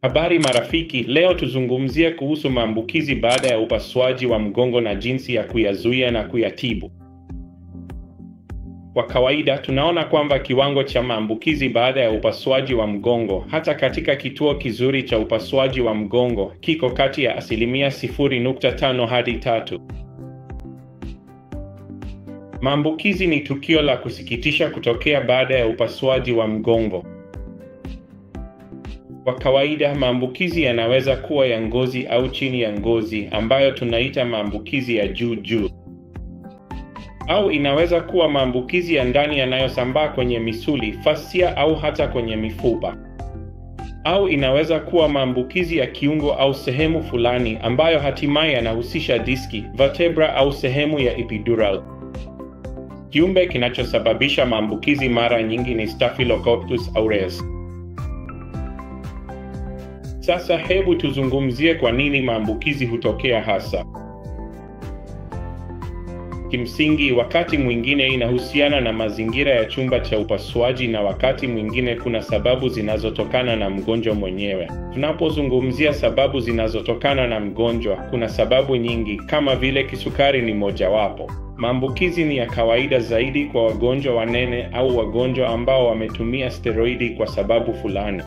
Habari marafiki, leo tuzungumzie kuhusu maambukizi baada ya upasuaji wa mgongo na jinsi ya kuyazuia na kuyatibu. Kwa kawaida, tunaona kwamba kiwango cha maambukizi baada ya upasuaji wa mgongo, hata katika kituo kizuri cha upasuaji wa mgongo, kiko kati ya 0.5 hadi 3. Maambukizi ni tukio la kusikitisha kutokea baada ya upasuaji wa mgongo. Kwa kawaida, maambukizi yanaweza kuwa ya ngozi au chini ya ngozi, ambayo tunaita maambukizi ya juu. Au inaweza kuwa maambukizi ya ndani yanayosambaa kwenye misuli, fascia au hata kwenye mifupa. Au inaweza kuwa maambukizi ya kiungo au sehemu fulani ambayo hatimaye yanahusisha diski, vertebra au sehemu ya epidural. Kiumbe kinachosababisha maambukizi mara nyingi ni Staphylococcus aureus. Sasa hebu tuzungumzie kwa nini maambukizi hutokea hasa. Kimsingi, wakati mwingine inahusiana na mazingira ya chumba cha upasuaji na wakati mwingine kuna sababu zinazotokana na mgonjwa mwenyewe. Tunapozungumzia sababu zinazotokana na mgonjwa, kuna sababu nyingi kama vile kisukari ni mojawapo. Maambukizi ni ya kawaida zaidi kwa wagonjwa wanene au wagonjwa ambao wametumia steroidi kwa sababu fulani,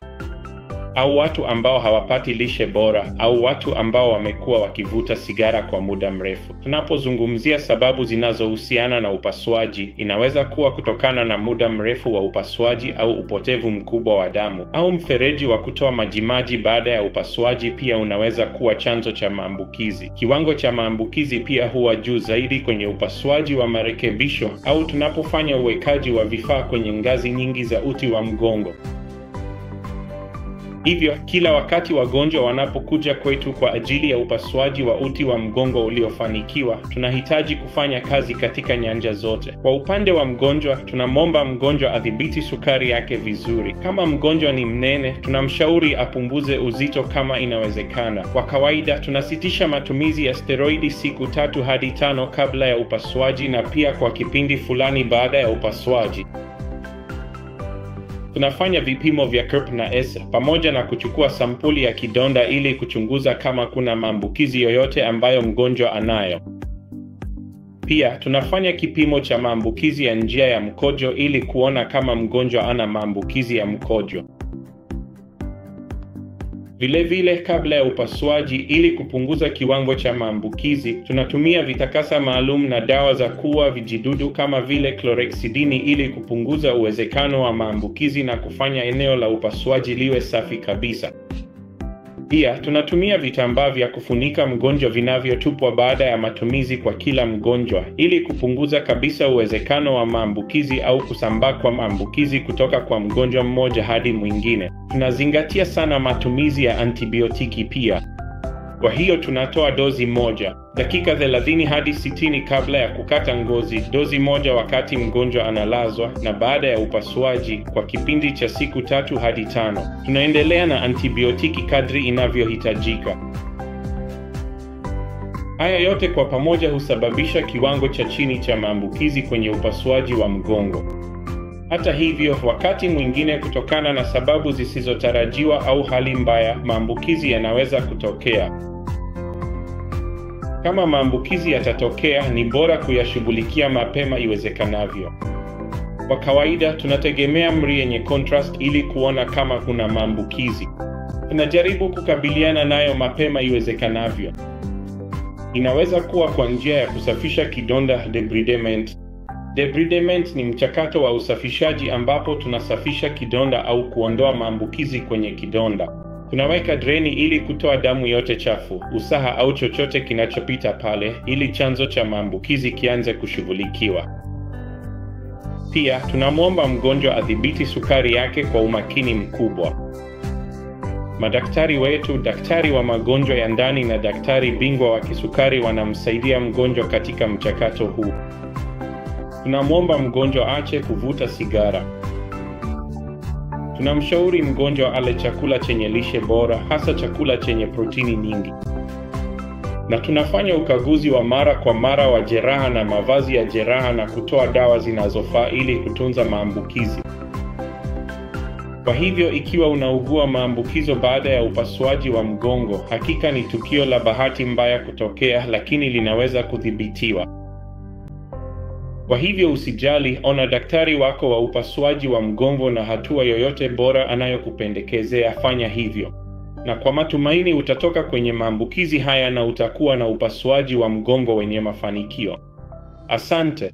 au watu ambao hawapati lishe bora, au watu ambao wamekuwa wakivuta sigara kwa muda mrefu. Tunapozungumzia sababu zinazohusiana na upasuaji, inaweza kuwa kutokana na muda mrefu wa upasuaji au upotevu mkubwa wa damu, au mfereji wa kutoa majimaji baada ya upasuaji pia unaweza kuwa chanzo cha maambukizi. Kiwango cha maambukizi pia huwa juu zaidi kwenye upasuaji wa marekebisho au tunapofanya uwekaji wa vifaa kwenye ngazi nyingi za uti wa mgongo. Hivyo, kila wakati wagonjwa wanapokuja kwetu kwa ajili ya upasuaji wa uti wa mgongo uliofanikiwa, tunahitaji kufanya kazi katika nyanja zote. Kwa upande wa mgonjwa, tunamwomba mgonjwa adhibiti sukari yake vizuri. Kama mgonjwa ni mnene, tunamshauri apunguze uzito kama inawezekana. Kwa kawaida, tunasitisha matumizi ya steroidi siku 3 hadi 5 kabla ya upasuaji na pia kwa kipindi fulani baada ya upasuaji. Tunafanya vipimo vya KERP na S pamoja na kuchukua sampuli ya kidonda ili kuchunguza kama kuna maambukizi yoyote ambayo mgonjwa anayo. Pia tunafanya kipimo cha maambukizi ya njia ya mkojo ili kuona kama mgonjwa ana maambukizi ya mkojo. Vilevile, kabla ya upasuaji, ili kupunguza kiwango cha maambukizi, tunatumia vitakasa maalum na dawa za kuua vijidudu kama vile chlorhexidini ili kupunguza uwezekano wa maambukizi na kufanya eneo la upasuaji liwe safi kabisa. Pia, tunatumia vitambaa vya kufunika mgonjwa vinavyotupwa baada ya matumizi kwa kila mgonjwa ili kupunguza kabisa uwezekano wa maambukizi au kusambaa kwa maambukizi kutoka kwa mgonjwa mmoja hadi mwingine. Tunazingatia sana matumizi ya antibiotiki pia. Kwa hiyo tunatoa dozi moja, dakika 30 hadi 60 kabla ya kukata ngozi, dozi moja wakati mgonjwa analazwa, na baada ya upasuaji kwa kipindi cha siku 3 hadi 5. Tunaendelea na antibiotiki kadri inavyohitajika. Haya yote kwa pamoja husababisha kiwango cha chini cha maambukizi kwenye upasuaji wa mgongo. Hata hivyo, wakati mwingine kutokana na sababu zisizotarajiwa au hali mbaya, maambukizi yanaweza kutokea. Kama maambukizi yatatokea, ni bora kuyashughulikia mapema iwezekanavyo. Kwa kawaida, tunategemea MRI yenye contrast ili kuona kama kuna maambukizi. Tunajaribu kukabiliana nayo mapema iwezekanavyo. Inaweza kuwa kwa njia ya kusafisha kidonda, debridement. Debridement ni mchakato wa usafishaji ambapo tunasafisha kidonda au kuondoa maambukizi kwenye kidonda. Tunaweka dreni ili kutoa damu yote chafu, usaha au chochote kinachopita pale ili chanzo cha maambukizi kianze kushughulikiwa. Pia, tunamwomba mgonjwa adhibiti sukari yake kwa umakini mkubwa. Madaktari wetu, daktari wa magonjwa ya ndani na daktari bingwa wa kisukari wanamsaidia mgonjwa katika mchakato huu. Tunamwomba mgonjwa aache kuvuta sigara. Tunamshauri mgonjwa ale chakula chenye lishe bora, hasa chakula chenye protini nyingi. Na tunafanya ukaguzi wa mara kwa mara wa jeraha na mavazi ya jeraha na kutoa dawa zinazofaa ili kutunza maambukizi. Kwa hivyo ikiwa unaugua maambukizo baada ya upasuaji wa mgongo, hakika ni tukio la bahati mbaya kutokea, lakini linaweza kudhibitiwa. Kwa hivyo usijali, ona daktari wako wa upasuaji wa mgongo, na hatua yoyote bora anayokupendekezea fanya hivyo. Na kwa matumaini utatoka kwenye maambukizi haya na utakuwa na upasuaji wa mgongo wenye mafanikio. Asante.